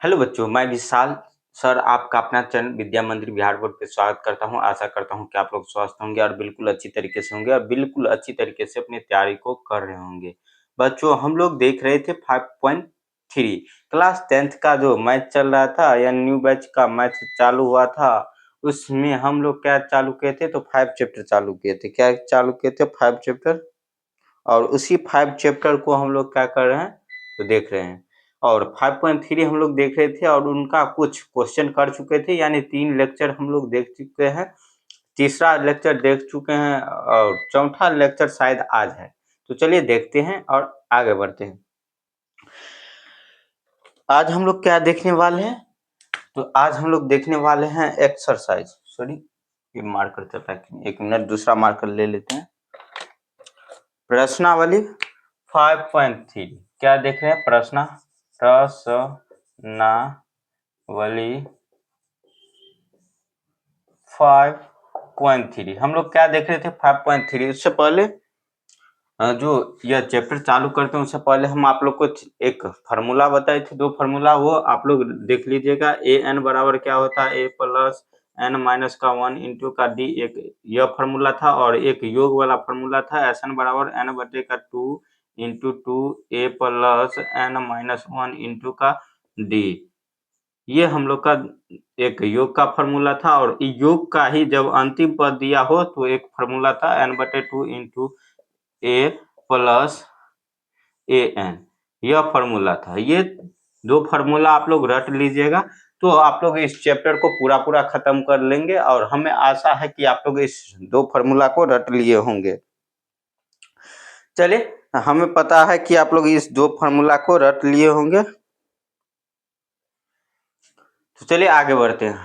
Hello बच्चों, मैं विशाल sir आपका अपना चैनल विद्या मंदिर बिहार बोर्ड पे स्वागत करता हूं। आशा करता हूं कि आप लोग स्वस्थ होंगे और बिल्कुल अच्छी तरीके से होंगे और बिल्कुल अच्छी तरीके से अपनी तैयारी को कर रहे होंगे। बच्चों, हम लोग देख रहे थे 5.3 क्लास 10th का जो मैथ चल रहा था या न्यू बैच का मैथ चालू हुआ था, उसमें हम लोग क्या चालू किए थे? तो 5 चैप्टर चालू किए थे। क्या चालू किए थे? 5 चैप्टर। और उसी 5 चैप्टर को हम लोग क्या कर रहे हैं? तो देख रहे हैं। और 5.3 हम लोग देख रहे थे और उनका कुछ क्वेश्चन कर चुके थे, यानी 3 लेक्चर हम लोग देख चुके हैं, तीसरा लेक्चर देख चुके हैं और चौथा लेक्चर शायद आज है। तो चलिए देखते हैं और आगे बढ़ते हैं। आज हम लोग क्या देखने वाले हैं? तो आज हम लोग देखने वाले हैं एक्सरसाइज। सॉरी, ये मार्कर चलता है, एक मिनट दूसरा मार्कर ले लेते हैं। प्रश्नावली 5.3 क्या देख रहे हैं? प्रश्नावली 5.3 हम लोग क्या देख रहे थे? 5.3। उससे पहले जो यह चैप्टर चालू करते हैं उससे पहले हम आप लोग को एक फार्मूला बताए थे, 2 फार्मूला, वो आप लोग देख लीजिएगा। ए एन बराबर क्या होता है? ए प्लस एन माइनस का 1 इंटू का डी, एक यह फार्मूला था। और एक योग वाला फार्मूला था, एस एन बराबर एन बटे का 2 इंटू 2 ए प्लस एन माइनस 1 इंटू का डी। ये हम लोग का एक योग का फार्मूला था। और योग का ही जब अंतिम पद दिया हो तो एक फार्मूला था एन बटे 2 into A plus A N, यह फार्मूला था। ये 2 फार्मूला आप लोग रट लीजिएगा तो आप लोग इस चैप्टर को पूरा खत्म कर लेंगे। और हमें आशा है कि आप लोग इस 2 फार्मूला को रट लिए होंगे। चलिए, हमें पता है कि आप लोग इस 2 फार्मूला को रट लिए होंगे। तो चलिए आगे बढ़ते हैं।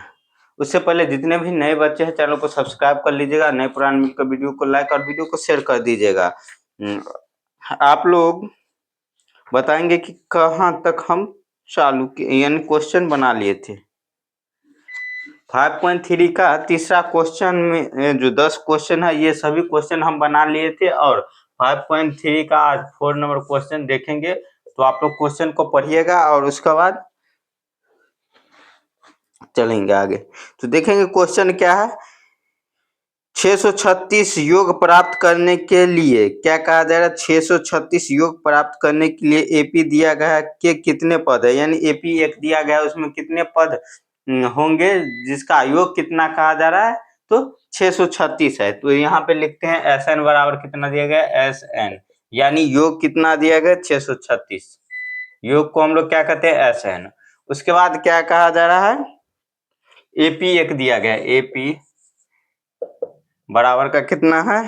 उससे पहले जितने भी नए बच्चे हैं चैनल को सब्सक्राइब कर लीजिएगा, नए पुराने मिलकर वीडियो को लाइक और वीडियो को शेयर कर दीजिएगा। आप लोग बताएंगे कि कहाँ तक हम चालू किए, यानी क्वेश्चन बना लिए थे। 5.3 का तीसरा क्वेश्चन में जो 10 क्वेश्चन है, ये सभी क्वेश्चन हम बना लिए थे। और 5.3 का आज 4 नंबर क्वेश्चन देखेंगे। तो आप लोग क्वेश्चन को पढ़िएगा और उसके बाद चलेंगे आगे। तो देखेंगे क्वेश्चन क्या है। 636 योग प्राप्त करने के लिए क्या कहा जा रहा है? 636 योग प्राप्त करने के लिए एपी दिया गया है कि कितने पद है, यानी एपी एक दिया गया है, उसमें कितने पद होंगे, जिसका योग कितना कहा जा रहा है? तो 636 है। तो यहाँ पे लिखते हैं एस एन बराबर कितना दिया गया? एस एन, यानी योग कितना दिया गया? 636। योग को हम लोग क्या कहते हैं? S N. उसके बाद क्या कहा जा रहा है? एपी एक दिया गया, एपी बराबर का कितना है?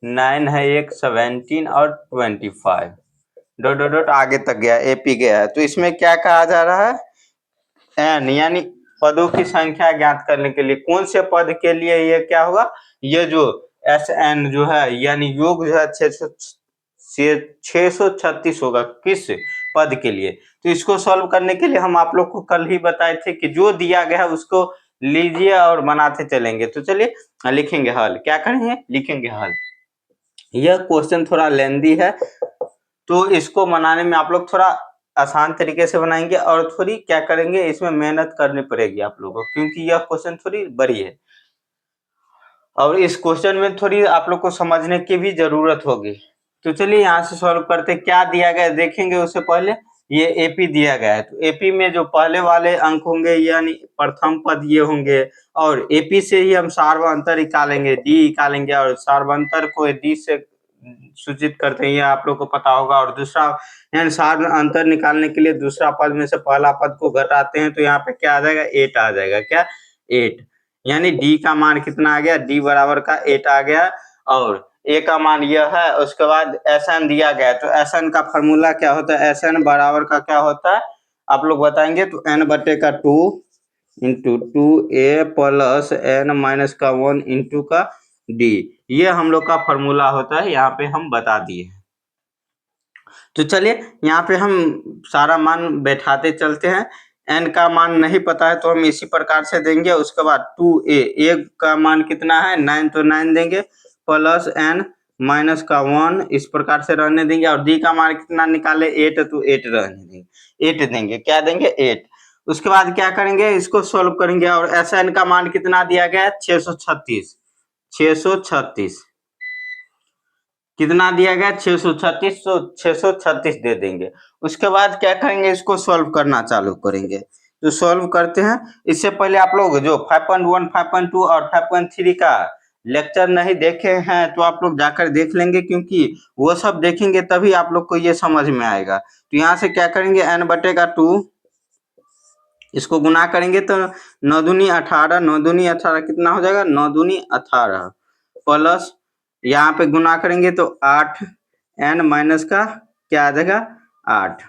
9 है, एक 17 और 25 डॉट डॉट डॉट आगे तक गया, एपी गया है। तो इसमें क्या कहा जा रहा है? एन, यानी पदों की संख्या ज्ञात करने के लिए कौन से पद के लिए ये क्या होगा? ये जो एस एन जो है, यानी योग जो है 636 होगा। किस पद के लिए? तो इसको सॉल्व करने के लिए हम आप लोग को कल ही बताए थे कि जो दिया गया है उसको लीजिए और बनाते चलेंगे। तो चलिए लिखेंगे हल। क्या करेंगे? लिखेंगे हल। यह क्वेश्चन थोड़ा लेंदी है तो इसको बनाने में आप लोग थोड़ा आसान तरीके से बनाएंगे और थोड़ी क्या करेंगे, इसमें मेहनत करनी पड़ेगी आप लोगों को, क्योंकि यह क्वेश्चन थोड़ी बड़ी है और इस क्वेश्चन में थोड़ी आप लोग को समझने की भी जरूरत होगी। तो चलिए यहाँ से सॉल्व करते। क्या दिया गया देखेंगे। उससे पहले ये एपी दिया गया है, तो एपी में जो पहले वाले अंक होंगे यानी प्रथम पद ये होंगे। और एपी से ही हम सार्वंतर निकालेंगे, डी निकालेंगे। और सार्वंतर को डी से सूचित करते हैं, ये आप लोग को पता होगा। और दूसरा यानी सार्वंतर निकालने के लिए दूसरा पद में से पहला पद को घटाते हैं तो यहाँ पे क्या आ जाएगा? 8 आ जाएगा। क्या? 8, यानी डी का मान कितना आ गया? डी बराबर का 8 आ गया। और ए का मान यह है। उसके बाद एस एन दिया गया, तो एस एन का फॉर्मूला क्या होता है? एस एन बराबर का क्या होता है आप लोग बताएंगे? तो एन बटे का 2 इंटू 2 ए प्लस एन माइनस का 1 इंटू का डी, ये हम लोग का फॉर्मूला होता है। यहाँ पे हम बता दिए। तो चलिए यहाँ पे हम सारा मान बैठाते चलते हैं। एन का मान नहीं पता है तो हम इसी प्रकार से देंगे। उसके बाद 2a, ए का मान कितना है? 9, तो 9 देंगे प्लस एन माइनस का 1 इस प्रकार से रहने देंगे और डी का मान कितना निकाले 8 तो 8 रहने देंगे 8 देंगे क्या देंगे 8। उसके बाद क्या करेंगे इसको सोल्व करेंगे और एस एन का मान कितना दिया गया है 636 636 कितना दिया गया 636 तो 636 दे देंगे। उसके बाद क्या करेंगे इसको सॉल्व करना चालू करेंगे तो सॉल्व करते हैं। इससे पहले आप लोग जो 5.1 5.2 और 5.3 का लेक्चर नहीं देखे हैं तो आप लोग जाकर देख लेंगे क्योंकि वो सब देखेंगे तभी आप लोग को ये समझ में आएगा। तो यहाँ से क्या करेंगे n/2 इसको गुना करेंगे तो 9 दूनी 18 9 दूनी 18 कितना हो जाएगा 9 दूनी 18 प्लस यहाँ पे गुना करेंगे तो 8 n माइनस का क्या आ जाएगा 8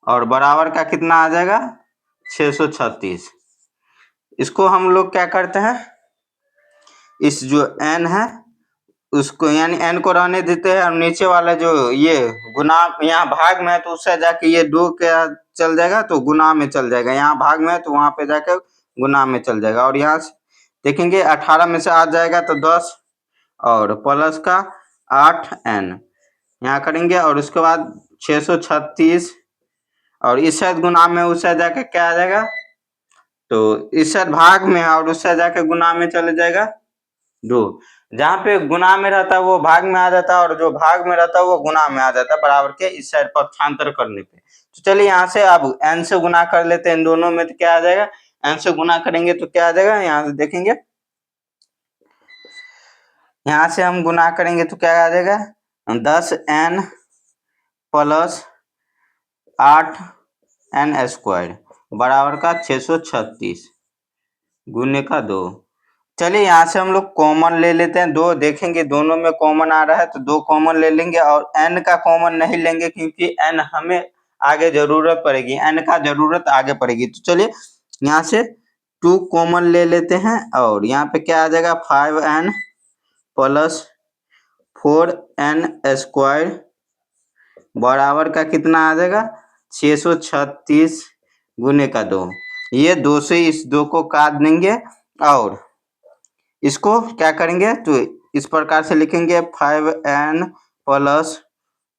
और बराबर का कितना आ जाएगा 636। इसको हम लोग क्या करते हैं इस जो n है उसको यानी n को रहने देते हैं और नीचे वाला जो ये गुना यहाँ भाग में है तो उससे जाके ये 2 क्या चल जाएगा तो गुना में चल जाएगा। यहाँ भाग में है तो वहां पे जाकर गुना में चल जाएगा और यहाँ से देखेंगे 18 में से आ जाएगा तो 10 और प्लस का 8n यहाँ करेंगे और उसके बाद 636 और इस साइड गुना में उस साइड जाके क्या आ जाएगा तो इस साइड भाग में और उस साइड जाके गुना में चले जाएगा 2। जहाँ पे गुना में रहता है वो भाग में आ जाता है और जो भाग में रहता है वो गुना में आ जाता है बराबर के इस साइड पक्षांतर करने पे। तो चलिए यहाँ से अब n से गुना कर लेते हैं इन दोनों में तो क्या आ जाएगा n से गुना करेंगे तो क्या आ जाएगा यहाँ से देखेंगे यहाँ से हम गुना करेंगे तो क्या आ जाएगा 10n प्लस 8n² बराबर का 636 गुने का 2। चलिए यहाँ से हम लोग कॉमन ले लेते हैं 2 देखेंगे दोनों में कॉमन आ रहा है तो 2 कॉमन ले लेंगे और n का कॉमन नहीं लेंगे क्योंकि n हमें आगे जरूरत पड़ेगी n का जरूरत आगे पड़ेगी। तो चलिए यहाँ से 2 कॉमन ले लेते हैं और यहाँ पे क्या आ जाएगा 5n प्लस 4n² बराबर का कितना आ जाएगा 636 गुने का 2। ये 2 से इस 2 को काट देंगे और इसको क्या करेंगे तो इस प्रकार से लिखेंगे 5n प्लस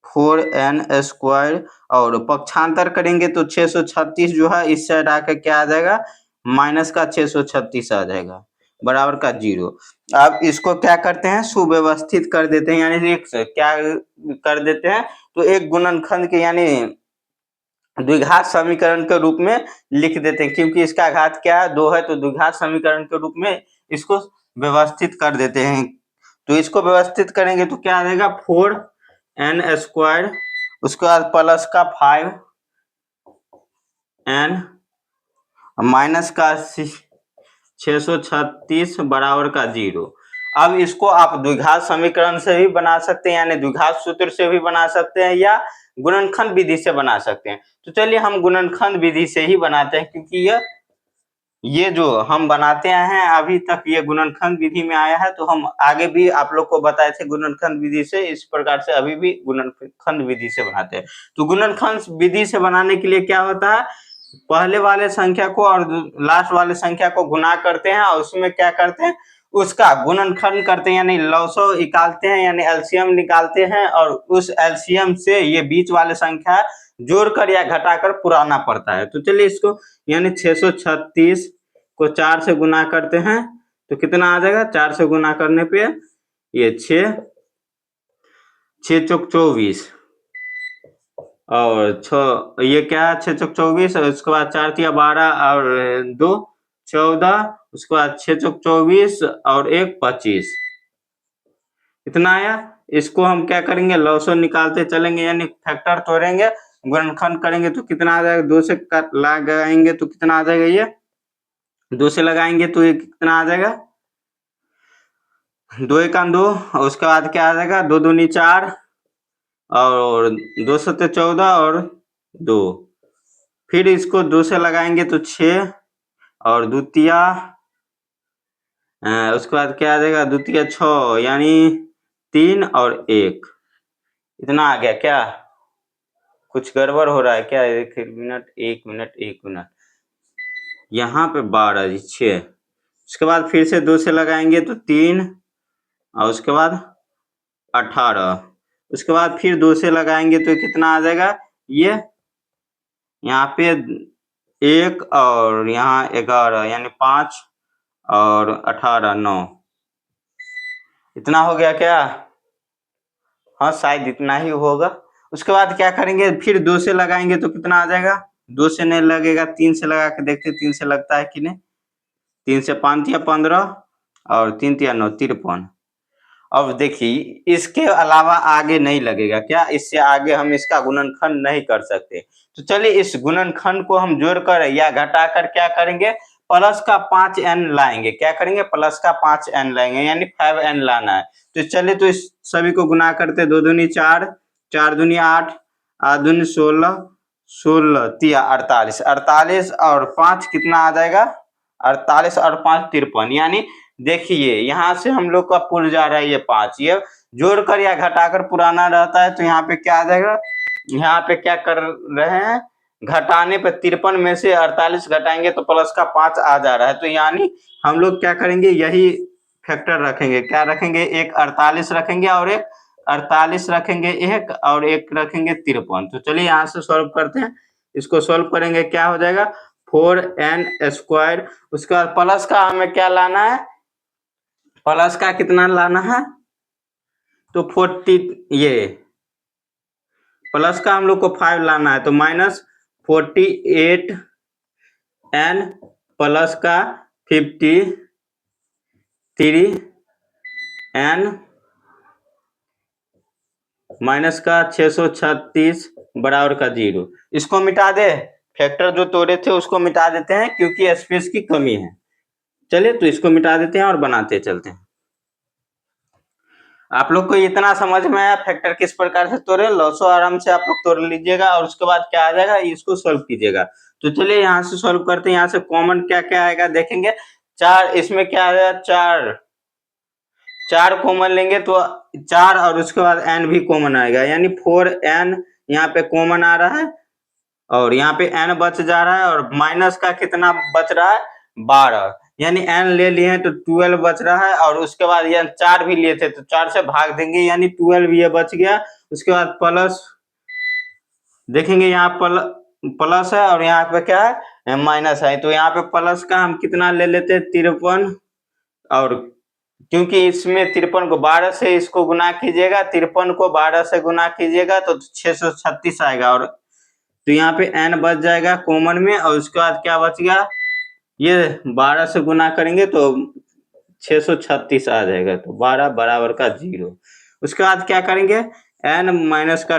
4n² और पक्षांतर करेंगे तो 636 जो है इस साइड आकर क्या आ जाएगा माइनस का 636 आ जाएगा बराबर का 0। अब इसको क्या करते हैं सुव्यवस्थित कर देते हैं यानी एक क्या कर देते हैं तो एक गुणनखंड के यानी द्विघात समीकरण के रूप में लिख देते हैं क्योंकि इसका घात क्या है 2 है तो द्विघात समीकरण के रूप में इसको व्यवस्थित कर देते हैं। तो इसको व्यवस्थित करेंगे तो क्या आ जाएगा 4n² उसके बाद प्लस का 5n माइनस का 636 बराबर का 0। अब इसको आप द्विघात समीकरण से भी बना सकते हैं यानी द्विघात सूत्र से भी बना सकते हैं या गुणनखंड विधि से बना सकते हैं। तो चलिए हम गुणनखंड विधि से ही बनाते हैं क्योंकि ये जो हम बनाते हैं अभी तक ये गुणनखंड विधि में आया है तो हम आगे भी आप लोग को बताए थे गुणनखंड विधि से इस प्रकार से अभी भी गुणनखंड विधि से बनाते हैं। तो गुणनखंड विधि से बनाने के लिए क्या होता है पहले वाले संख्या को और लास्ट वाले संख्या को गुना करते हैं और उसमें क्या करते हैं उसका गुणनखंड करते हैं यानी लवसव निकालते हैं यानी एलसीएम निकालते हैं और उस एलसीएम से ये बीच वाले संख्या जोड़कर या घटाकर पुराना पड़ता है। तो चलिए इसको यानी 636 को 4 से गुना करते हैं तो कितना आ जाएगा 4 से गुना करने पे ये 6 6 चौक 24 और 6 ये क्या है 6 चौक 24 और उसके बाद 4 तिया 12 और 2 14 उसके बाद 6 चौक 24 और 1 25 इतना आया। इसको हम क्या करेंगे लवसव निकालते चलेंगे यानी फैक्टर तोड़ेंगे गुणनखंड करेंगे तो कितना आ जाएगा 2 से लगाएंगे तो कितना आ जाएगा ये 2 से लगाएंगे तो ये कितना आ जाएगा 2 1 2 और उसके बाद क्या आ जाएगा 2 दूनी 4 और 2 सत्ते 14 और 2 फिर इसको 2 से लगाएंगे तो 6 और द्वितीया उसके बाद क्या आ जाएगा द्वितीय 6 यानी 3 और 1 इतना आ गया क्या कुछ गड़बड़ हो रहा है क्या 1 मिनट यहाँ पे 12 6 उसके बाद फिर से 2 से लगाएंगे तो 3 और उसके बाद 18, उसके बाद फिर 2 से लगाएंगे तो कितना आ जाएगा, ये यहाँ पे 1 और यहाँ 11 यानी 5 और 18 9, इतना हो गया क्या? हाँ शायद इतना ही होगा। उसके बाद क्या करेंगे, फिर 2 से लगाएंगे तो कितना आ जाएगा, 2 से नहीं लगेगा, 3 से लगा के देखते 3 से लगता है कि नहीं। 3 से 5 या 15 और 3 या 9 53। अब देखिए इसके अलावा आगे नहीं लगेगा क्या, इससे आगे हम इसका गुणनखंड नहीं कर सकते। तो चलिए इस गुणनखंड को हम जोड़कर या घटाकर क्या करेंगे, प्लस का 5n लाएंगे। क्या करेंगे, प्लस का 5n लाएंगे, यानी 5n लाना है। तो चलिए तो इस सभी को गुना करते, 2 दूनी 4, 4 दूनी 8, 8 दूनी 16, 16 तिया 48, 48 और 5 कितना आ जाएगा, 48 और 5 53। यानी देखिए यहाँ से हम लोग का पुर जा रहा है ये 5, ये जोड़कर या घटाकर पुराना रहता है। तो यहाँ पे क्या आ जाएगा, यहाँ पे क्या कर रहे हैं, घटाने पे 53 में से 48 घटाएंगे तो प्लस का 5 आ जा रहा है। तो यानी हम लोग क्या करेंगे, यही फैक्टर रखेंगे। क्या रखेंगे, एक 48 रखेंगे और एक 48 रखेंगे, एक और एक रखेंगे 53। तो चलिए यहाँ से सॉल्व करते हैं। इसको सॉल्व करेंगे क्या हो जाएगा, 4n²। उसके बाद प्लस का हमें क्या लाना है, प्लस का कितना लाना है, तो 40, ये प्लस का हम लोग को 5 लाना है, तो -48n प्लस का 53n माइनस का 636 बराबर का 0। इसको मिटा दे, फैक्टर जो तोड़े थे उसको मिटा देते हैं क्योंकि स्पेस की कमी है। चलिए तो इसको मिटा देते हैं और बनाते चलते हैं। आप लोग को इतना समझ में आया फैक्टर किस प्रकार से तोड़े, लॉसो आराम से आप लोग तोड़ लीजिएगा और उसके बाद क्या आ जाएगा, इसको सॉल्व कीजिएगा। तो चलिए यहाँ से सॉल्व करते हैं। यहाँ से कॉमन क्या क्या आएगा देखेंगे, 4, इसमें क्या आएगा, 4 कॉमन लेंगे तो 4 और उसके बाद n भी कॉमन आएगा, यानी 4n यहाँ पे कॉमन आ रहा है और यहाँ पे n बच जा रहा है और माइनस का कितना बच रहा है, 12, यानी n ले लिए हैं तो 12 बच रहा है। और उसके बाद ये 4 भी लिए थे तो 4 से भाग देंगे यानी 12 ये बच गया। उसके बाद प्लस देखेंगे, यहाँ प्लस है और यहाँ पे क्या है, माइनस है। तो यहाँ पे प्लस का हम कितना ले लेते हैं, 53, और क्योंकि इसमें 53 को 12 से इसको गुना कीजिएगा, 53 को 12 से गुना कीजिएगा तो 636 आएगा। और तो यहाँ पे n बच जाएगा कॉमन में और उसके बाद क्या बच गया, ये 12 से गुना करेंगे तो 636 आ जाएगा, तो 12 बराबर का 0। उसके बाद क्या करेंगे, n माइनस का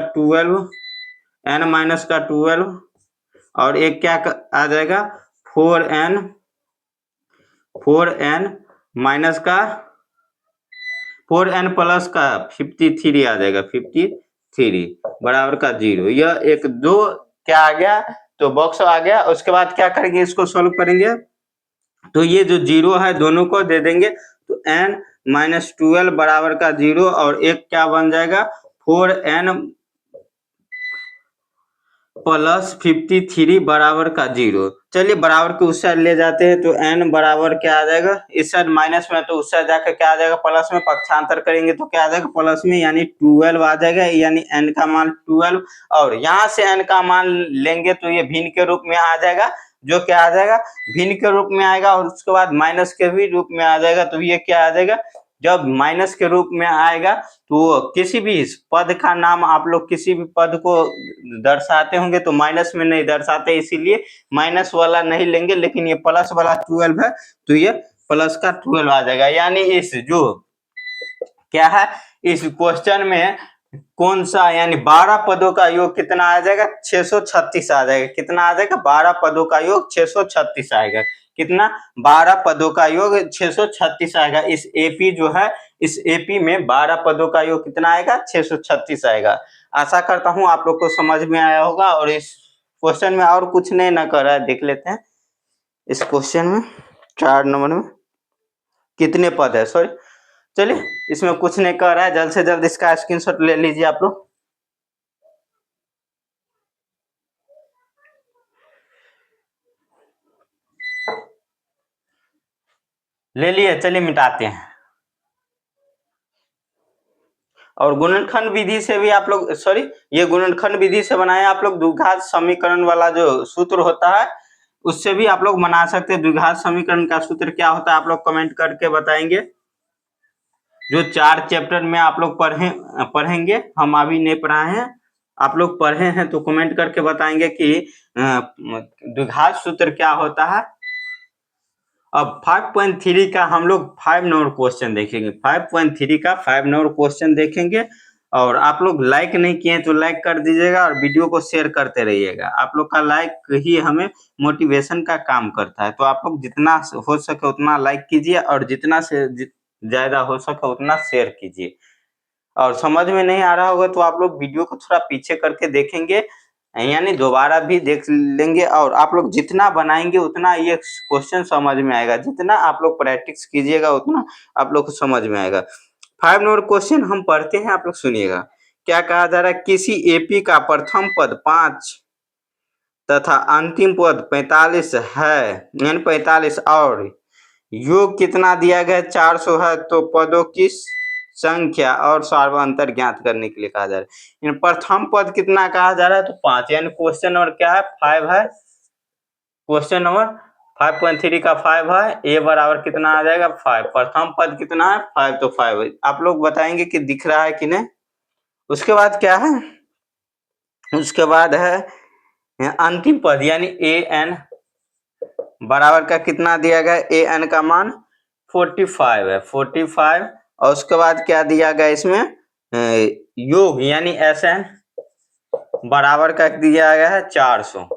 12 और एक क्या आ जाएगा, 4n माइनस का 4n प्लस का 53 आ जाएगा, 53 बराबर का 0। यह एक दो क्या आ गया, तो बॉक्स आ गया। उसके बाद क्या करेंगे, इसको सॉल्व करेंगे तो ये जो 0 है दोनों को दे देंगे, तो n माइनस 12 बराबर का 0 और एक क्या बन जाएगा, 4n प्लस 53 बराबर का 0। चलिए बराबर के उस साइड ले जाते हैं तो n बराबर क्या आ जाएगा, इस साइड माइनस में तो उस साइड जाकर क्या आ जाएगा, प्लस में पक्षांतर करेंगे तो क्या आ जाएगा, प्लस में, यानी 12 आ जाएगा, यानी n का मान 12। और यहाँ से n का मान लेंगे तो ये भिन्न के रूप में आ जाएगा, जो क्या आ जाएगा, भिन्न के रूप में आएगा और उसके बाद माइनस के भी रूप में आ जाएगा। तो ये क्या आ जाएगा, जब माइनस के रूप में आएगा तो किसी भी पद का नाम आप लोग किसी भी पद को दर्शाते होंगे तो माइनस में नहीं दर्शाते, इसीलिए माइनस वाला नहीं लेंगे, लेकिन ये प्लस वाला 12 है तो ये प्लस का 12 आ जाएगा। यानी इस जो क्या है, इस क्वेश्चन में कौन सा, यानी 12 पदों का योग कितना आ जाएगा, 636 आ जाएगा। कितना आ जाएगा, 12 पदों का योग 636 आएगा। कितना, 12 पदों का योग 636 आएगा। इस एपी जो है, इस एपी में 12 पदों का योग कितना आएगा, 636 आएगा। आशा करता हूं आप लोग को समझ में आया होगा। और इस क्वेश्चन में और कुछ नहीं ना कर रहा है, देख लेते हैं इस क्वेश्चन में 4 नंबर में कितने पद है, सॉरी चलिए इसमें कुछ नहीं कर रहा है, जल्द से जल्द इसका स्क्रीनशॉट ले लीजिए आप लोग। ले लिए, चलिए मिटाते हैं। और गुणनखंड विधि से भी आप लोग ये गुणनखंड विधि से बनाए आप लोग द्विघात समीकरण वाला जो सूत्र होता है उससे भी आप लोग बना सकते हैं। द्विघात समीकरण का सूत्र क्या होता है आप लोग कमेंट करके बताएंगे। जो 4 चैप्टर में आप लोग पढ़ेंगे, हम अभी नहीं पढ़ाए हैं, आप लोग पढ़े हैं तो कमेंट करके बताएंगे कि द्विघात सूत्र क्या होता है। अब 5.3 का हम लोग 5 नंबर क्वेश्चन देखेंगे। 5.3 का 5 नंबर क्वेश्चन देखेंगे और आप लोग लाइक नहीं किए तो लाइक कर दीजिएगा और वीडियो को शेयर करते रहिएगा। आप लोग का लाइक ही हमें मोटिवेशन का काम करता है, तो आप लोग जितना हो सके उतना लाइक कीजिए और जितना से ज्यादा हो सके उतना शेयर कीजिए। और समझ में नहीं आ रहा होगा तो आप लोग वीडियो को थोड़ा पीछे करके देखेंगे, यानी दोबारा भी देख लेंगे और आप लोग जितना बनाएंगे उतना ये क्वेश्चन समझ में आएगा। जितना आप लोग प्रैक्टिस कीजिएगा उतना आप लोग को समझ में आएगा। 5 नंबर क्वेश्चन हम पढ़ते हैं, आप लोग सुनिएगा। क्या कहा जा रहा है, किसी एपी का प्रथम पद 5 तथा अंतिम पद 45 है, यानी 45 और योग कितना दिया गया 400 है, तो पदों की संख्या और सार्वअंतर ज्ञात करने के लिए कहा जा रहा है। प्रथम पद कितना कहा जा रहा है, तो 5, यानी क्वेश्चन नंबर क्या है 5 है। क्वेश्चन नंबर 5.3 का 5 है, ए बराबर कितना आ जाएगा 5। प्रथम पद कितना है 5, तो 5 आप लोग बताएंगे कि दिख रहा है कि नहीं। उसके बाद क्या है, उसके बाद है अंतिम पद यानी ए एन बराबर का कितना दिया गया, ए एन का मान 45 है, 45। और उसके बाद क्या दिया गया इसमें योग यानी एस एन बराबर का दिया गया है 400।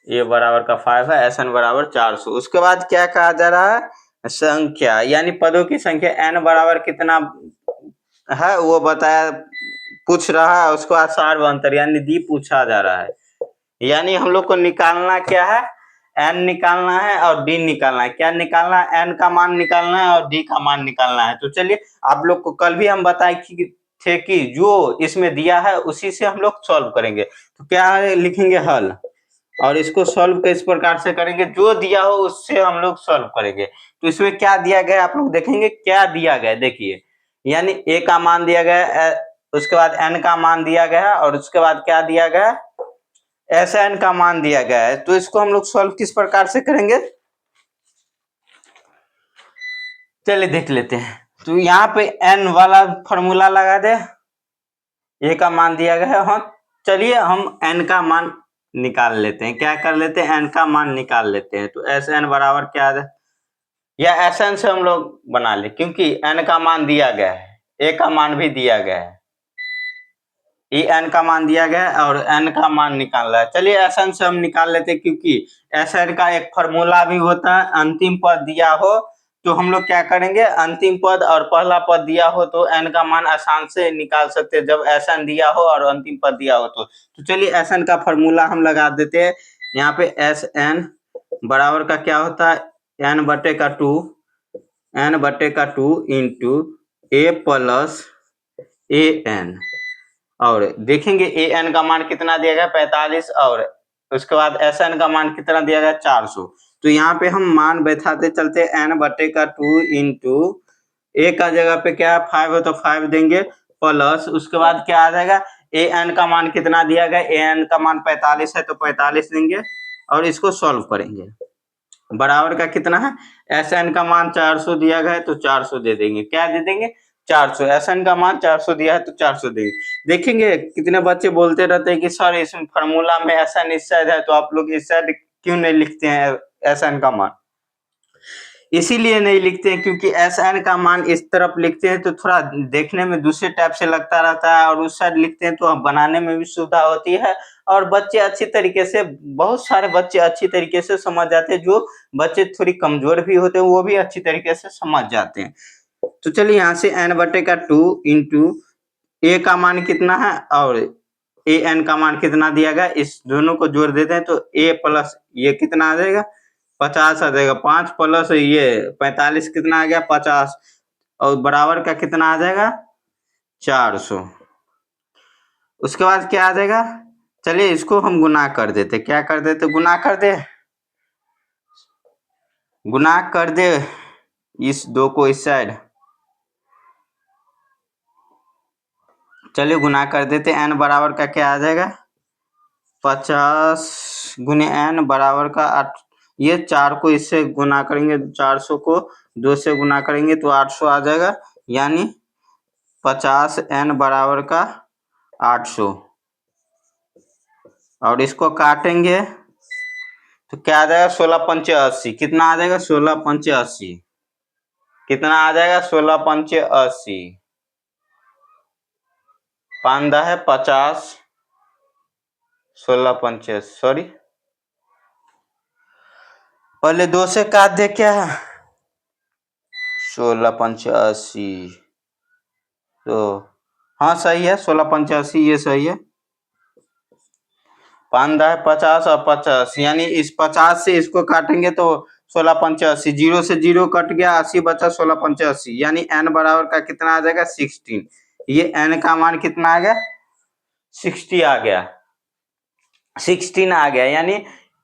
ये बराबर का 5 है, एस एन बराबर 400। उसके बाद क्या कहा जा रहा है, संख्या यानी पदों की संख्या एन बराबर कितना है वो बताया, पूछ रहा है। उसके बाद सार्वअंतर यानी डी पूछा जा रहा है, यानी हम लोग को निकालना क्या है, एन निकालना है और डी निकालना है। क्या निकालना है, एन का मान निकालना है और डी का मान निकालना है। तो चलिए आप लोग को कल भी हम बताए थे कि जो इसमें दिया है उसी से हम लोग सॉल्व करेंगे। तो क्या है, लिखेंगे हल और इसको सॉल्व किस प्रकार से करेंगे, जो दिया हो उससे हम लोग सॉल्व करेंगे। तो इसमें क्या दिया गया आप लोग देखेंगे, क्या दिया गया देखिए, यानी ए का मान दिया गया, उसके बाद एन का मान दिया गया और उसके बाद क्या दिया गया, एस एन का मान दिया गया है। तो इसको हम लोग सॉल्व किस प्रकार से करेंगे, चलिए देख लेते हैं। तो यहाँ पे एन वाला फॉर्मूला लगा दे, ए का मान दिया गया है। हाँ चलिए हम एन का मान निकाल लेते हैं, क्या कर लेते हैं, एन का मान निकाल लेते हैं। तो एस एन बराबर क्या है, या एस एन से हम लोग बना ले, क्योंकि एन का मान दिया गया है, ए का मान भी दिया गया है, ए एन का मान दिया गया है और एन का मान निकाल रहा है। चलिए एस एन से हम निकाल लेते हैं, क्योंकि एस एन का एक फॉर्मूला भी होता है, अंतिम पद दिया हो तो हम लोग क्या करेंगे, अंतिम पद और पहला पद दिया हो तो एन का मान आसान से निकाल सकते हैं, जब एस एन दिया हो और अंतिम पद दिया हो तो चलिए एस एन का फॉर्मूला हम लगा देते हैं। यहाँ पे एस एन बराबर का क्या होता है, एन बटे का 2 into A plus A N. और देखेंगे ए एन का मान कितना दिया गया 45 और उसके बाद एस एन का मान कितना दिया गया 400। तो यहाँ पे हम मान बैठाते चलते एन बटे का 2 इंटू ए का जगह पे क्या है 5 है तो 5 देंगे, प्लस उसके बाद क्या आ जाएगा, ए एन का मान कितना दिया गया, ए एन का मान 45 है तो 45 देंगे और इसको सॉल्व करेंगे। बराबर का कितना है, एस एन का मान 400 दिया गया है तो 400 दे देंगे, क्या दे देंगे 400। एस एन का मान 400 दिया है तो 400 देंगे। देखेंगे कितने बच्चे बोलते रहते हैं कि सर इस फार्मूला में एस एन इस साइड है, तो आप लोग इस साइड क्यों नहीं लिखते हैं एस एन का मान। इसीलिए नहीं लिखते हैं क्योंकि एस एन का मान इस तरफ लिखते हैं तो थोड़ा देखने में दूसरे टाइप से लगता रहता है, और उस साइड लिखते हैं तो बनाने में भी सुविधा होती है और बच्चे अच्छी तरीके से, बहुत सारे बच्चे अच्छी तरीके से समझ जाते हैं। जो बच्चे थोड़ी कमजोर भी होते हैं वो भी अच्छी तरीके से समझ जाते हैं। तो चलिए यहाँ से एन बटे का 2 इंटू ए का मान कितना है और ए एन का मान कितना दिया गया, इस दोनों को जोड़ देते हैं तो ए प्लस ये कितना आ जाएगा 50 आ जाएगा, 5 प्लस ये 45 कितना आ गया 50 और बराबर का कितना आ जाएगा 400। उसके बाद क्या आ जाएगा, चलिए इसको हम गुना कर देते, क्या कर देते, गुना कर दे इस 2 को इस साइड चलिए गुना कर देते, n बराबर का क्या आ जाएगा 50 गुने n बराबर का 8। ये 4 को इससे गुना करेंगे, 400 को 2 से गुना करेंगे तो 800 आ जाएगा, यानी 50 n बराबर का 800। और इसको काटेंगे तो क्या आ जाएगा 16 पंचे 80। कितना आ जाएगा 16 पंचे 80। कितना आ जाएगा 16 पंचे 80। 5 है 50, 16 पंचे, सॉरी पहले 2 से काट दे क्या है 16 पंचे 80। तो हाँ सही है 16 पंचे 80, ये सही है। 5 है 50 और 50, यानी इस 50 से इसको काटेंगे तो 16 पंचे 80, 0 से 0 कट गया, 80 बचा, 16 पंचे 80, यानी n बराबर का कितना आ जाएगा 16। ये n का मान कितना आ गया 60 आ गया, 16 आ गया, यानी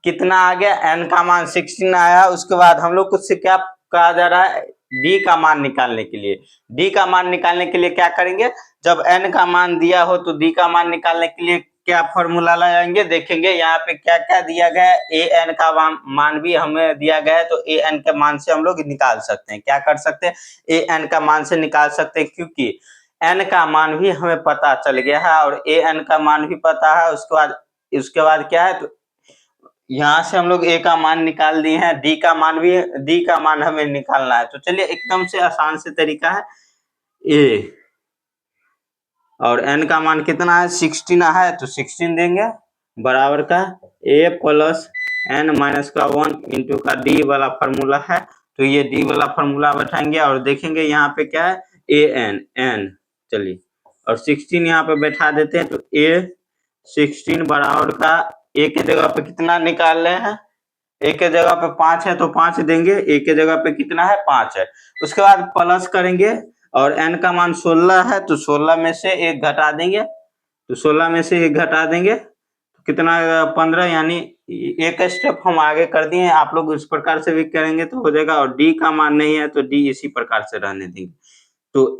कितना आ गया n का मान 16 आया। उसके बाद हम लोग कुछ से क्या कहा जा रहा है d का मान निकालने के लिए। d का मान निकालने के लिए क्या करेंगे, जब n का मान दिया हो तो d का मान निकालने के लिए क्या फॉर्मूला लगाएंगे, देखेंगे यहाँ पे क्या क्या दिया गया है। an का मान भी हमें दिया गया है, तो an के मान से हम लोग निकाल सकते हैं। क्या कर सकते हैं an का मान से निकाल सकते हैं, क्योंकि n का मान भी हमें पता चल गया है और an का मान भी पता है। उसके बाद क्या है, तो यहाँ से हम लोग a का मान निकाल दिए हैं, d का मान हमें निकालना है। तो चलिए एकदम से आसान से तरीका है, a और n का मान कितना है 16 है, तो 16 देंगे बराबर का a प्लस n माइनस का 1 इंटू का d वाला फॉर्मूला है। तो ये d वाला फॉर्मूला बैठाएंगे और देखेंगे यहाँ पे क्या है n। चलिए और 16 यहाँ पे बैठा देते हैं, तो a 16 बराबर का a के जगह पे कितना निकाल रहे हैं, a के जगह पे 5 है तो 5 देंगे, a के जगह पे कितना है 5 है। उसके बाद प्लस करेंगे और n का मान 16 है, तो 16 में से 1 घटा देंगे, तो 16 में से 1 घटा देंगे तो कितना 15, यानी एक स्टेप हम आगे कर दिए। आप लोग इस प्रकार से भी करेंगे तो हो जाएगा। और d का मान नहीं है तो d इसी प्रकार से रहने देंगे। तो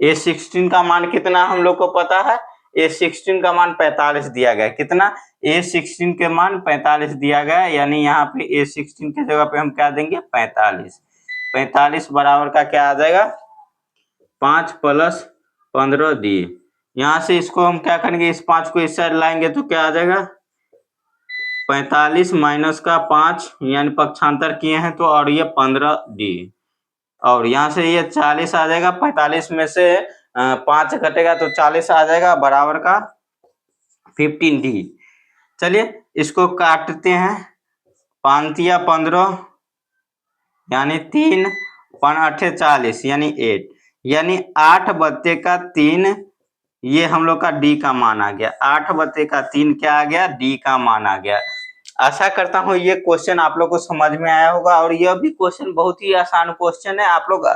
A16 का मान कितना हम लोग को पता है, A16 का मान 45 दिया गया है। कितना A16 के मान 45 दिया गया है, यानी यहाँ पे A16 के जगह पे हम क्या देंगे 45। 45 बराबर का क्या आ जाएगा 5 प्लस 15 d। यहाँ से इसको हम क्या करेंगे, इस 5 को इस साइड लाएंगे तो क्या आ जाएगा 45 माइनस का 5, यानी पक्षांतर किए हैं तो, और ये 15 d। और यहाँ से ये 40 आ जाएगा, 45 में से 5 घटेगा तो 40 आ जाएगा बराबर का 15d। चलिए इसको काटते हैं, 5 या 15 यानी 3 5 40 यानी 8, यानी 8 बत्ते का 3, ये हम लोग का d का मान आ गया। 8 बत्ते का 3 क्या आ गया d का मान आ गया। आशा करता हूँ ये क्वेश्चन आप लोग को समझ में आया होगा और यह भी क्वेश्चन बहुत ही आसान क्वेश्चन है। आप लोग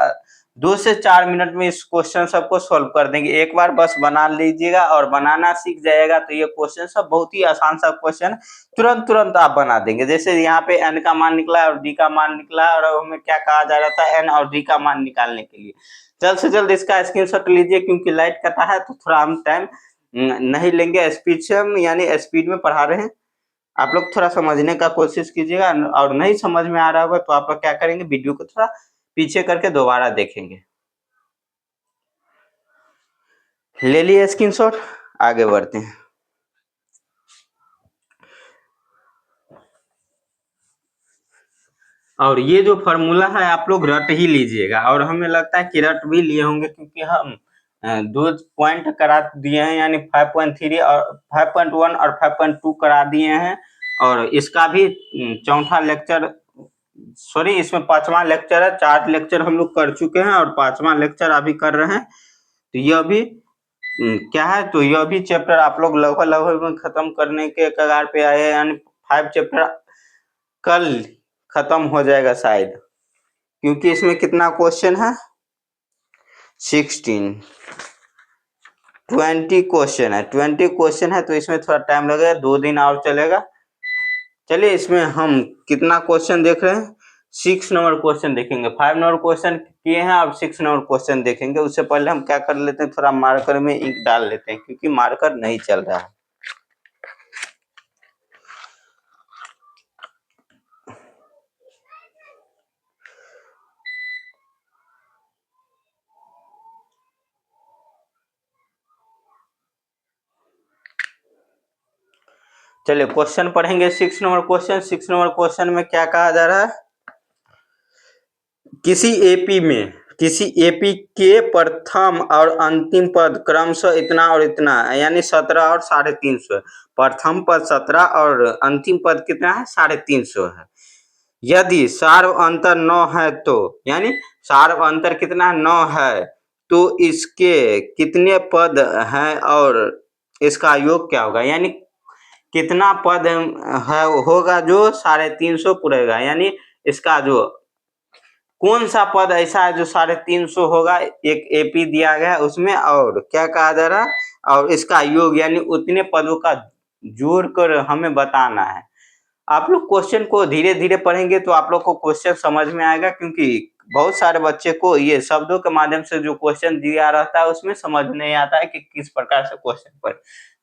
2 से 4 मिनट में इस क्वेश्चन सबको सॉल्व कर देंगे। एक बार बस बना लीजिएगा और बनाना सीख जाएगा तो ये क्वेश्चन सब बहुत ही आसान सा क्वेश्चन तुरंत आप बना देंगे। जैसे यहाँ पे n का मान निकला और d का मान निकला और हमें क्या कहा जा रहा था n और d का मान निकालने के लिए। जल्द से जल्द इसका स्क्रीनशॉट लीजिए, क्योंकि लाइट कटा है तो थोड़ा हम टाइम नहीं लेंगे। स्पीड से हम यानी स्पीड में पढ़ा रहे हैं, आप लोग थोड़ा समझने का कोशिश कीजिएगा। और नहीं समझ में आ रहा होगा तो आप लोग क्या करेंगे, वीडियो को थोड़ा पीछे करके दोबारा देखेंगे। ले लिए स्क्रीनशॉट, आगे बढ़ते हैं। और ये जो फॉर्मूला है आप लोग रट ही लीजिएगा, और हमें लगता है कि रट भी लिए होंगे, क्योंकि हम 2 पॉइंट करा दिए हैं, यानी 5.3 और 5.1 और 5.2 करा दिए हैं। और इसका भी चौथा लेक्चर, सॉरी इसमें 5वां लेक्चर है। 4 लेक्चर हम लोग कर चुके हैं और 5वां लेक्चर अभी कर रहे हैं। तो यह भी क्या है, तो यह भी चैप्टर आप लोग लगभग में खत्म करने के कगार पे आए हैं, यानी 5 चैप्टर कल खत्म हो जाएगा शायद, क्योंकि इसमें कितना क्वेश्चन है 16 20 क्वेश्चन है। 20 क्वेश्चन है तो इसमें थोड़ा टाइम लगेगा, 2 दिन और चलेगा। चलिए इसमें हम कितना क्वेश्चन देख रहे हैं 6 नंबर क्वेश्चन देखेंगे। 5 नंबर क्वेश्चन किए हैं, अब 6 नंबर क्वेश्चन देखेंगे। उससे पहले हम क्या कर लेते हैं, थोड़ा मार्कर में इंक डाल लेते हैं क्योंकि मार्कर नहीं चल रहा है। चलिए क्वेश्चन पढ़ेंगे। 6 नंबर क्वेश्चन। 6 नंबर क्वेश्चन में क्या कहा जा रहा है, किसी एपी के प्रथम और अंतिम पद क्रमशः इतना और इतना, यानी 17 और 350। प्रथम पद 17 और अंतिम पद कितना है, 350 है। यदि सार्व अंतर 9 है तो, यानी सार्व अंतर कितना है, 9 है, तो इसके कितने पद हैं और इसका योग क्या होगा, यानी कितना पद है होगा जो 350 पुरेगा, यानी इसका जो कौन सा पद ऐसा है जो 350 होगा, एक एपी दिया गया है उसमें, और क्या कहा जा रहा है, और इसका योग यानी उतने पदों का जोड़ कर हमें बताना है। आप लोग क्वेश्चन को धीरे धीरे पढ़ेंगे तो आप लोग को क्वेश्चन समझ में आएगा, क्योंकि बहुत सारे बच्चे को ये शब्दों के माध्यम से जो क्वेश्चन दिया रहता है उसमें समझ नहीं आता है कि किस प्रकार से क्वेश्चन पढ़े।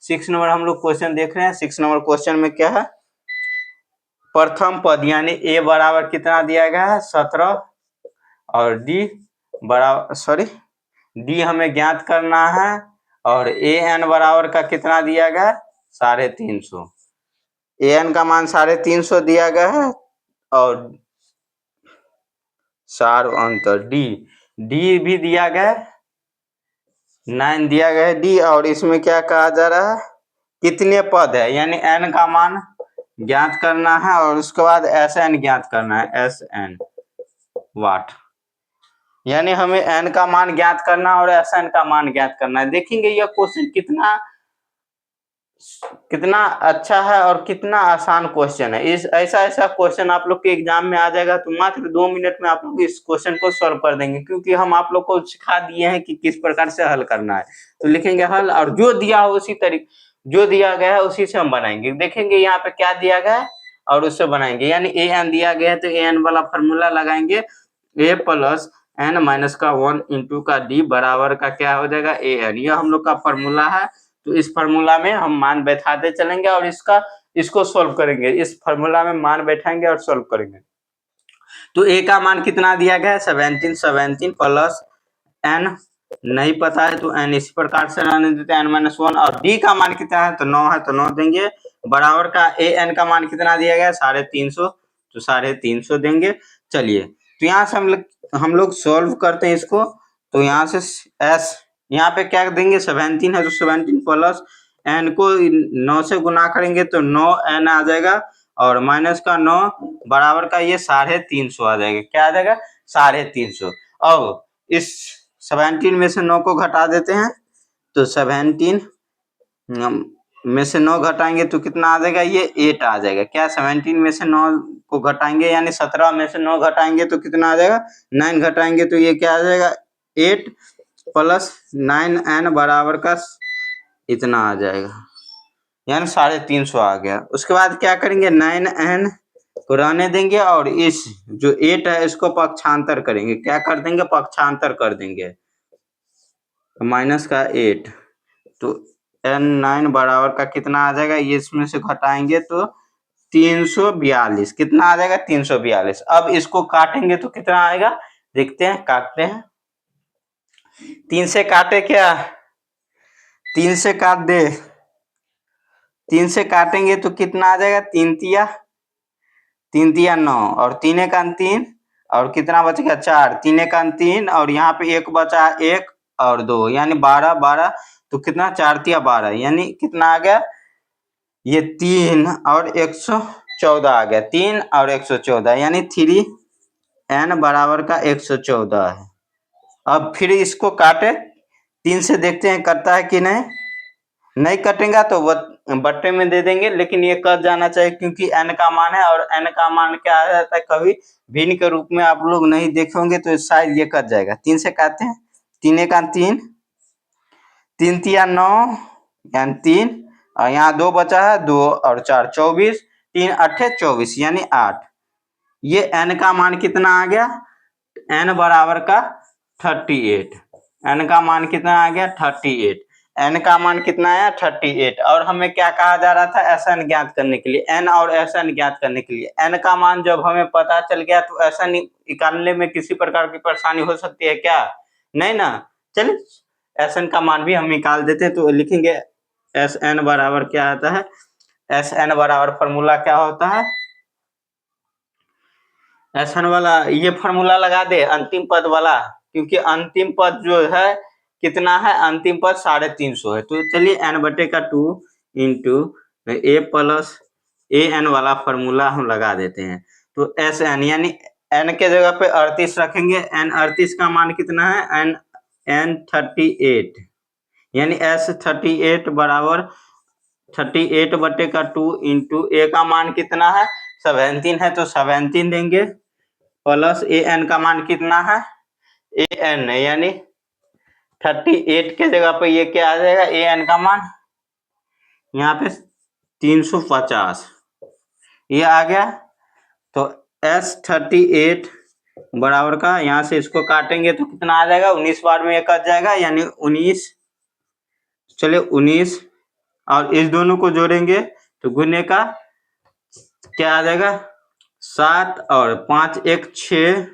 6 नंबर हम लोग क्वेश्चन देख रहे हैं। 6 नंबर क्वेश्चन में क्या है, प्रथम पद यानी ए बराबर कितना दिया गया है, 17, और डी हमें ज्ञात करना है, और ए एन बराबर का कितना दिया गया है, 350। ए एन का मान 350 दिया गया है, और सार्व अंतर डी भी दिया गया है, 9 दिया गया है डी, और इसमें क्या कहा जा रहा है, कितने पद है, यानी एन का मान ज्ञात करना है, और उसके बाद एस एन ज्ञात करना है, एस एन वाट, यानी हमें एन का मान ज्ञात करना और एस एन का मान ज्ञात करना है। देखेंगे यह क्वेश्चन कितना अच्छा है और कितना आसान क्वेश्चन है। इस ऐसा क्वेश्चन आप लोग के एग्जाम में आ जाएगा तो मात्र 2 मिनट में आप लोग इस क्वेश्चन को सॉल्व कर देंगे, क्योंकि हम आप लोग को सिखा दिए हैं कि किस प्रकार से हल करना है। तो लिखेंगे हल, और जो दिया हो उसी तरीके, जो दिया गया है उसी से हम बनाएंगे। देखेंगे यहाँ पे क्या दिया गया है और उससे बनाएंगे, यानी ए एन दिया गया है तो ए एन वाला फॉर्मूला लगाएंगे, ए प्लस एन माइनस का 1 इंटू का डी बराबर का क्या हो जाएगा, ए एन। यह हम लोग का फॉर्मूला है। तो इस फार्मूला में हम मान बैठाते चलेंगे और इसको सॉल्व करेंगे। इस फार्मूला में मान बैठाएंगे और सॉल्व करेंगे। तो ए का मान कितना दिया गया है, 17 प्लस एन नहीं पता है तो एन इसी प्रकार से रहने देते हैं, n-1, और डी का मान कितना है तो 9 है तो 9 देंगे, बराबर का ए एन का मान कितना दिया गया है, 350, तो 350 देंगे। चलिए तो यहाँ से हम लोग सॉल्व करते हैं इसको। तो यहाँ से एस, यहाँ पे क्या देंगे, 17 है तो 17 प्लस एन को 9 से गुना करेंगे तो 9 एन आ जाएगा, और माइनस का 9 बराबर का ये 350 आ जाएगा। क्या आ जाएगा, 350। अब इस 17 में से 9 को घटा देते हैं तो 17 में से 9 घटाएंगे तो कितना आ जाएगा, ये 8 आ जाएगा। क्या 17 में से 9 को घटाएंगे, यानी 17 में से 9 घटाएंगे तो कितना आ जाएगा, 9 घटाएंगे तो ये क्या आ जाएगा, 8 प्लस 9n बराबर का इतना आ जाएगा, यानी 350 आ गया। उसके बाद क्या करेंगे, 9n को रहने देंगे और इस जो 8 है इसको पक्षांतर करेंगे। क्या कर देंगे, पक्षांतर कर देंगे, माइनस का 8, तो n9 बराबर का कितना आ जाएगा, ये इसमें से घटाएंगे तो 342, कितना आ जाएगा, 342। अब इसको काटेंगे तो कितना आएगा, देखते हैं, काटते हैं। 3 से काटे क्या, 3 से काट दे, 3 से काटेंगे तो कितना आ जाएगा, 3 तिया 9, और 3 एकान 3, और कितना बचेगा, 4, 3 एकान 3, और यहाँ पे 1 बचा, 1 और 2, यानी 12, तो कितना, 4 तिया 12, यानी कितना आ गया, ये 3 और 114 आ गया, 3 और 114, यानी 3n बराबर का 114 है। अब फिर इसको काटे, 3 से देखते हैं कटता है कि नहीं कटेगा तो बट्टे में दे देंगे, लेकिन ये कट जाना चाहिए क्योंकि n का मान है, और n का मान क्या आ जाता है, कभी भिन्न के रूप में आप लोग नहीं देखे होंगे तो शायद ये कट जाएगा। 3 से काटते हैं, 3 एकान 3, 3 तिया 9, यानी 3, और यहाँ 2 बचा है, 2 और 4 24, 3 8 24, यानी 8, ये n का मान कितना आ गया, n बराबर का 38, n का मान कितना आ गया 38, n का मान कितना आया 38। और हमें क्या कहा जा रहा था, Sn ज्ञात करने के लिए, n और Sn ज्ञात करने के लिए। n का मान जब हमें पता चल गया तो Sn निकालने में किसी प्रकार की परेशानी हो सकती है क्या, नहीं ना। चलिए Sn का मान भी हम निकाल देते हैं, तो लिखेंगे Sn बराबर क्या आता है, Sn बराबर फॉर्मूला क्या होता है, Sn वाला ये फॉर्मूला लगा दे अंतिम पद वाला, क्योंकि अंतिम पद जो है कितना है, अंतिम पद 350 है। तो चलिए n/2 into a plus an वाला फॉर्मूला हम लगा देते हैं। तो Sn यानी n के जगह पे 38 रखेंगे, n 38 का मान कितना है, n 38, यानी S38 बराबर 38/2 इंटू a का मान कितना है 17 है, तो 17 देंगे, प्लस an का मान कितना है, an यानी 38 के जगह पे ये क्या आ जाएगा, an का मान यहाँ पे 350 ये आ गया। तो S38 बराबर का यहाँ से इसको काटेंगे तो कितना आ जाएगा, 19 बार में ये कट जाएगा, यानी 19, चलिए 19, और इस दोनों को जोड़ेंगे तो गुने का क्या आ जाएगा 7 और 5 1 6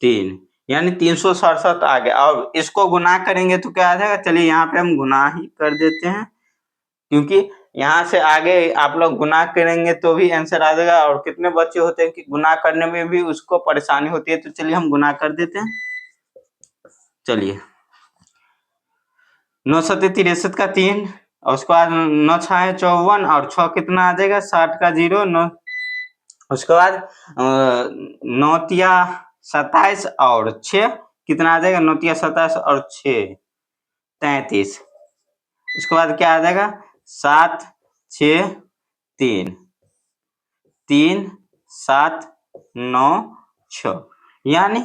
3, यानी 367 आ गया। और इसको गुना करेंगे तो क्या आ जाएगा, चलिए यहाँ पे हम गुना ही कर देते हैं, क्योंकि यहाँ से आगे आप लोग गुना करेंगे तो भी आंसर आ जाएगा। और कितने बच्चे होते हैं कि गुना करने में भी उसको परेशानी होती है, तो चलिए हम गुना कर देते हैं। चलिए 9 7 63 का 3, और उसके बाद 9 6 54, और 6 कितना आ जाएगा 60 का 0 9, उसके बाद 9 तिया 27 और 6 कितना आ जाएगा, 9 तिया 27 और 6 33, उसके बाद क्या आ जाएगा 7 6 3 3 7 9 6, यानी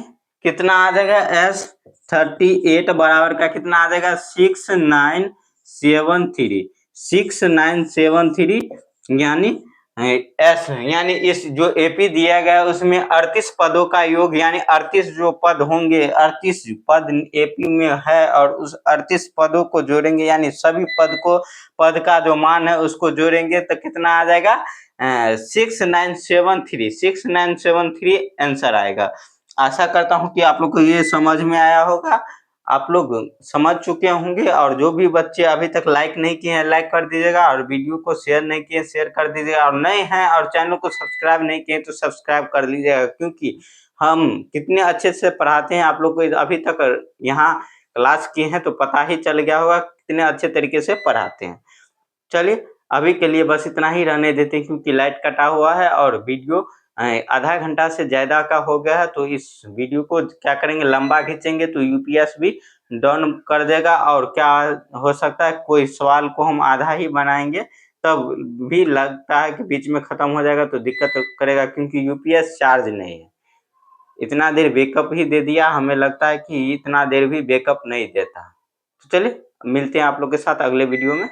कितना आ जाएगा S38 बराबर का कितना आ जाएगा 6973, 6973, यानी यानी इस जो एपी दिया गया उसमें 38 पदों का योग, यानी 38 जो पद होंगे, 38 पद एपी में है, और उस 38 पदों को जोड़ेंगे, यानी सभी पद का जो मान है उसको जोड़ेंगे तो कितना आ जाएगा 6973 आंसर आएगा। आशा करता हूं कि आप लोग को ये समझ में आया होगा, आप लोग समझ चुके होंगे। और जो भी बच्चे अभी तक लाइक नहीं किए हैं लाइक कर दीजिएगा, और वीडियो को शेयर नहीं किए शेयर कर दीजिएगा, और नए हैं और चैनल को सब्सक्राइब नहीं किए तो सब्सक्राइब कर लीजिएगा, क्योंकि हम कितने अच्छे से पढ़ाते हैं, आप लोग को अभी तक यहाँ क्लास किए हैं तो पता ही चल गया होगा कितने अच्छे तरीके से पढ़ाते हैं। चलिए अभी के लिए बस इतना ही रहने देते हैं, क्योंकि लाइट कटा हुआ है और वीडियो आधा घंटा से ज्यादा का हो गया है। तो इस वीडियो को क्या करेंगे, लंबा खींचेंगे तो यूपीएस भी डाउन कर देगा, और क्या हो सकता है कोई सवाल को हम आधा ही बनाएंगे तब भी लगता है कि बीच में खत्म हो जाएगा तो दिक्कत करेगा, क्योंकि यूपीएस चार्ज नहीं है। इतना देर बैकअप ही दे दिया, हमें लगता है कि इतना देर भी बैकअप नहीं देता। तो चलिए मिलते हैं आप लोग के साथ अगले वीडियो में।